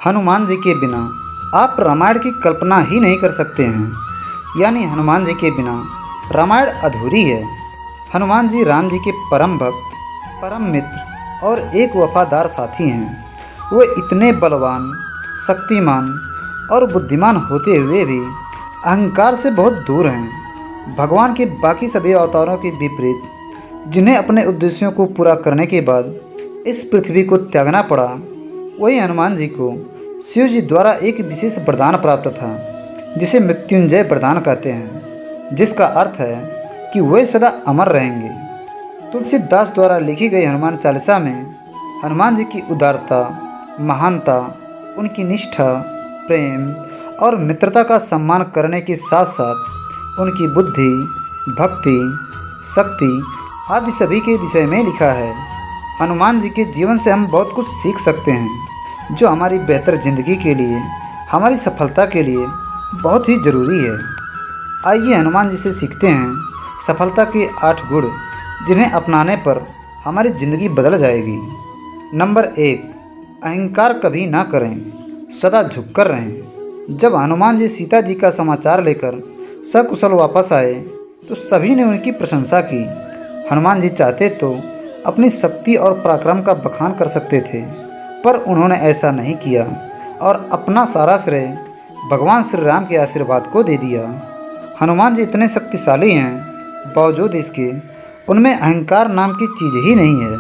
हनुमान जी के बिना आप रामायण की कल्पना ही नहीं कर सकते हैं। यानी हनुमान जी के बिना रामायण अधूरी है। हनुमान जी राम जी के परम भक्त, परम मित्र और एक वफादार साथी हैं। वे इतने बलवान, शक्तिमान और बुद्धिमान होते हुए भी अहंकार से बहुत दूर हैं। भगवान के बाकी सभी अवतारों के विपरीत, जिन्हें अपने उद्देश्यों को पूरा करने के बाद इस पृथ्वी को त्यागना पड़ा, वही हनुमान जी को शिव जी द्वारा एक विशेष वरदान प्राप्त था, जिसे मृत्युंजय वरदान कहते हैं, जिसका अर्थ है कि वे सदा अमर रहेंगे। तुलसीदास द्वारा लिखी गई हनुमान चालीसा में हनुमान जी की उदारता, महानता, उनकी निष्ठा, प्रेम और मित्रता का सम्मान करने के साथ साथ उनकी बुद्धि, भक्ति, शक्ति आदि सभी के विषय में लिखा है। हनुमान जी के जीवन से हम बहुत कुछ सीख सकते हैं, जो हमारी बेहतर ज़िंदगी के लिए, हमारी सफलता के लिए बहुत ही ज़रूरी है। आइए हनुमान जी से सीखते हैं सफलता के 8 गुण, जिन्हें अपनाने पर हमारी ज़िंदगी बदल जाएगी। नंबर 1, अहंकार कभी ना करें, सदा झुककर रहें। जब हनुमान जी सीता जी का समाचार लेकर सकुशल वापस आए तो सभी ने उनकी प्रशंसा की। हनुमान जी चाहते तो अपनी शक्ति और पराक्रम का बखान कर सकते थे, पर उन्होंने ऐसा नहीं किया और अपना सारा श्रेय भगवान श्री राम के आशीर्वाद को दे दिया। हनुमान जी इतने शक्तिशाली हैं, बावजूद इसके उनमें अहंकार नाम की चीज़ ही नहीं है।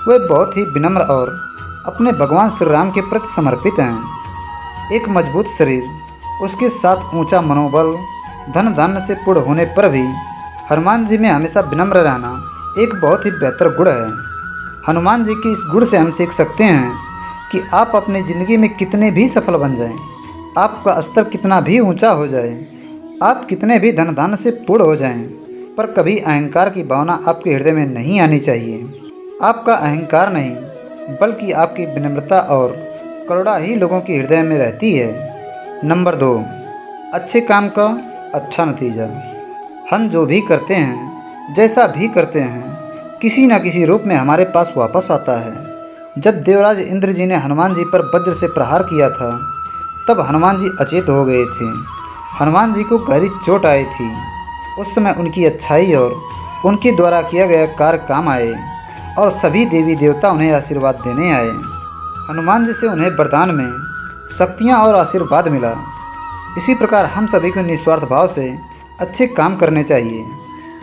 वे बहुत ही विनम्र और अपने भगवान श्री राम के प्रति समर्पित हैं। एक मजबूत शरीर, उसके साथ ऊंचा मनोबल, धन धान्य से पूर्ण होने पर भी हनुमान जी में हमेशा विनम्र रहना एक बहुत ही बेहतर गुण है। हनुमान जी के इस गुण से हम सीख सकते हैं कि आप अपनी ज़िंदगी में कितने भी सफल बन जाएं, आपका स्तर कितना भी ऊंचा हो जाए, आप कितने भी धन धान्य से पूर्ण हो जाएं, पर कभी अहंकार की भावना आपके हृदय में नहीं आनी चाहिए। आपका अहंकार नहीं, बल्कि आपकी विनम्रता और करुणा ही लोगों के हृदय में रहती है। नंबर 2, अच्छे काम का अच्छा नतीजा। हम जो भी करते हैं, जैसा भी करते हैं, किसी न किसी रूप में हमारे पास वापस आता है। जब देवराज इंद्र जी ने हनुमान जी पर वज्र से प्रहार किया था, तब हनुमान जी अचेत हो गए थे। हनुमान जी को गहरी चोट आई थी। उस समय उनकी अच्छाई और उनके द्वारा किया गया कार्य काम आए और सभी देवी देवता उन्हें आशीर्वाद देने आए। हनुमान जी से उन्हें वरदान में शक्तियाँ और आशीर्वाद मिला। इसी प्रकार हम सभी को निस्वार्थ भाव से अच्छे काम करने चाहिए,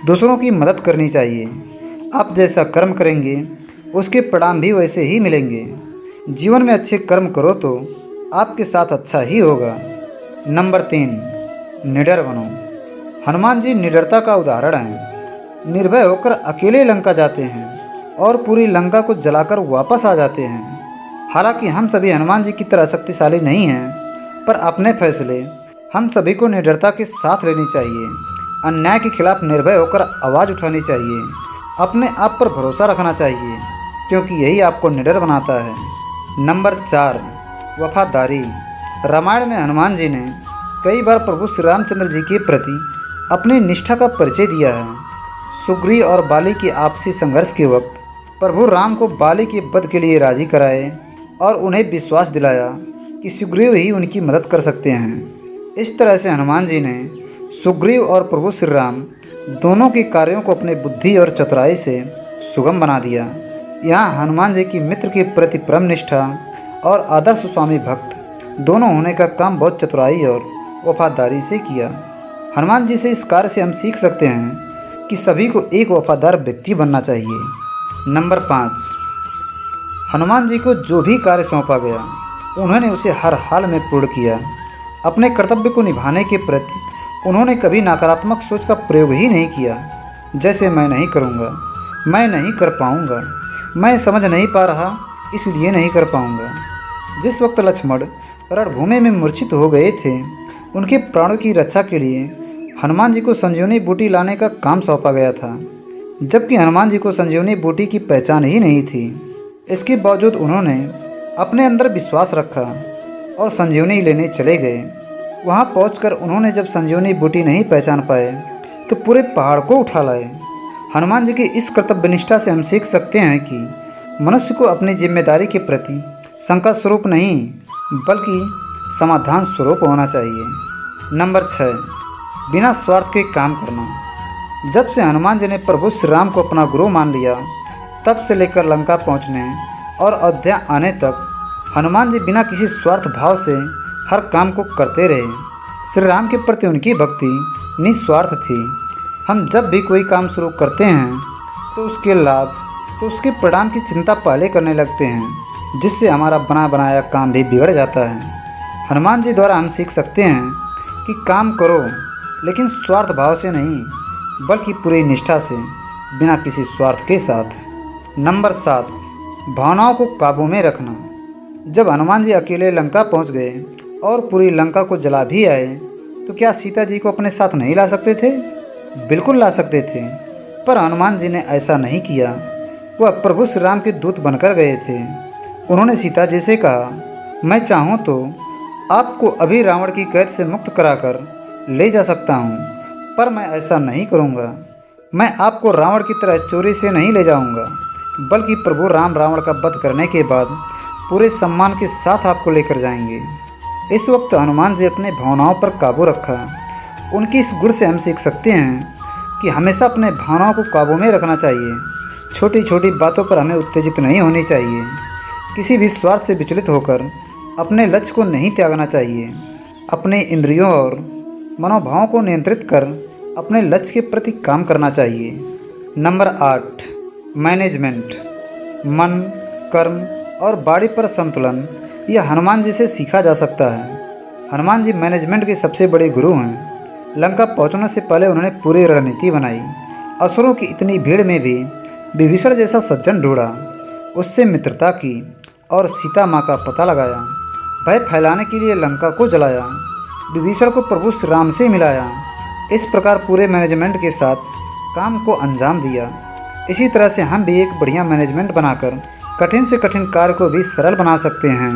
दूसरों की मदद करनी चाहिए। आप जैसा कर्म करेंगे, उसके परिणाम भी वैसे ही मिलेंगे। जीवन में अच्छे कर्म करो तो आपके साथ अच्छा ही होगा। नंबर 3, निडर बनो। हनुमान जी निडरता का उदाहरण हैं। निर्भय होकर अकेले लंका जाते हैं और पूरी लंका को जलाकर वापस आ जाते हैं। हालांकि हम सभी हनुमान जी की तरह शक्तिशाली नहीं हैं, पर अपने फैसले हम सभी को निडरता के साथ लेनी चाहिए। अन्याय के खिलाफ निर्भय होकर आवाज़ उठानी चाहिए। अपने आप पर भरोसा रखना चाहिए, क्योंकि यही आपको निडर बनाता है। नंबर 4, वफादारी। रामायण में हनुमान जी ने कई बार प्रभु श्री रामचंद्र जी के प्रति अपनी निष्ठा का परिचय दिया है। सुग्रीव और बाली के आपसी संघर्ष के वक्त प्रभु राम को बाली के वध के लिए राजी कराए और उन्हें विश्वास दिलाया कि सुग्रीव ही उनकी मदद कर सकते हैं। इस तरह से हनुमान जी ने सुग्रीव और प्रभु श्री राम दोनों के कार्यों को अपने बुद्धि और चतुराई से सुगम बना दिया। यहाँ हनुमान जी की मित्र के प्रति परम निष्ठा और आदर्श स्वामी भक्त दोनों होने का काम बहुत चतुराई और वफादारी से किया। हनुमान जी से इस कार्य से हम सीख सकते हैं कि सभी को एक वफादार व्यक्ति बनना चाहिए। नंबर 5, हनुमान जी को जो भी कार्य सौंपा गया, उन्होंने उसे हर हाल में पूर्ण किया। अपने कर्तव्य को निभाने के प्रति उन्होंने कभी नकारात्मक सोच का प्रयोग ही नहीं किया, जैसे मैं नहीं करूँगा, मैं नहीं कर पाऊँगा, मैं समझ नहीं पा रहा इसलिए नहीं कर पाऊँगा। जिस वक्त लक्ष्मण रणभूमि में मूर्छित हो गए थे, उनके प्राणों की रक्षा के लिए हनुमान जी को संजीवनी बूटी लाने का काम सौंपा गया था, जबकि हनुमान जी को संजीवनी बूटी की पहचान ही नहीं थी। इसके बावजूद उन्होंने अपने अंदर विश्वास रखा और संजीवनी लेने चले गए। वहां पहुंचकर उन्होंने जब संजीवनी बूटी नहीं पहचान पाए तो पूरे पहाड़ को उठा लाए। हनुमान जी की इस कर्तव्यनिष्ठा से हम सीख सकते हैं कि मनुष्य को अपनी जिम्मेदारी के प्रति शंका स्वरूप नहीं, बल्कि समाधान स्वरूप होना चाहिए। नंबर 6, बिना स्वार्थ के काम करना। जब से हनुमान जी ने प्रभु श्री राम को अपना गुरु मान लिया, तब से लेकर लंका पहुंचने और अयोध्या आने तक हनुमान जी बिना किसी स्वार्थ भाव से हर काम को करते रहे। श्री राम के प्रति उनकी भक्ति निस्वार्थ थी। हम जब भी कोई काम शुरू करते हैं तो उसके लाभ, तो उसके परिणाम की चिंता पहले करने लगते हैं, जिससे हमारा बना बनाया काम भी बिगड़ जाता है। हनुमान जी द्वारा हम सीख सकते हैं कि काम करो, लेकिन स्वार्थ भाव से नहीं, बल्कि पूरी निष्ठा से, बिना किसी स्वार्थ के साथ। नंबर 7, भावनाओं को काबू में रखना। जब हनुमान जी अकेले लंका पहुंच गए और पूरी लंका को जला भी आए, तो क्या सीता जी को अपने साथ नहीं ला सकते थे? बिल्कुल ला सकते थे, पर हनुमान जी ने ऐसा नहीं किया। वह प्रभु श्री राम के दूत बनकर गए थे। उन्होंने सीता जी से कहा, मैं चाहूँ तो आपको अभी रावण की कैद से मुक्त कराकर ले जा सकता हूँ, पर मैं ऐसा नहीं करूँगा। मैं आपको रावण की तरह चोरी से नहीं ले जाऊँगा, बल्कि प्रभु राम रावण का वध करने के बाद पूरे सम्मान के साथ आपको लेकर जाएंगे। इस वक्त हनुमान जी अपने भावनाओं पर काबू रखा। उनकी इस गुण से हम सीख सकते हैं कि हमेशा अपने भावनाओं को काबू में रखना चाहिए। छोटी छोटी बातों पर हमें उत्तेजित नहीं होनी चाहिए। किसी भी स्वार्थ से विचलित होकर अपने लक्ष्य को नहीं त्यागना चाहिए। अपने इंद्रियों और मनोभावों को नियंत्रित कर अपने लक्ष्य के प्रति काम करना चाहिए। Number 8, management. मन, कर्म और बाड़ी पर संतुलन, यह हनुमान जी से सीखा जा सकता है। हनुमान जी मैनेजमेंट के सबसे बड़े गुरु हैं। लंका पहुंचने से पहले उन्होंने पूरी रणनीति बनाई। असुरों की इतनी भीड़ में भी विभीषण जैसा सज्जन ढूंढा, उससे मित्रता की और सीता माँ का पता लगाया। भय फैलाने के लिए लंका को जलाया, विभीषण को प्रभु श्री राम से मिलाया। इस प्रकार पूरे मैनेजमेंट के साथ काम को अंजाम दिया। इसी तरह से हम भी एक बढ़िया मैनेजमेंट बनाकर कठिन से कठिन कार्य को भी सरल बना सकते हैं।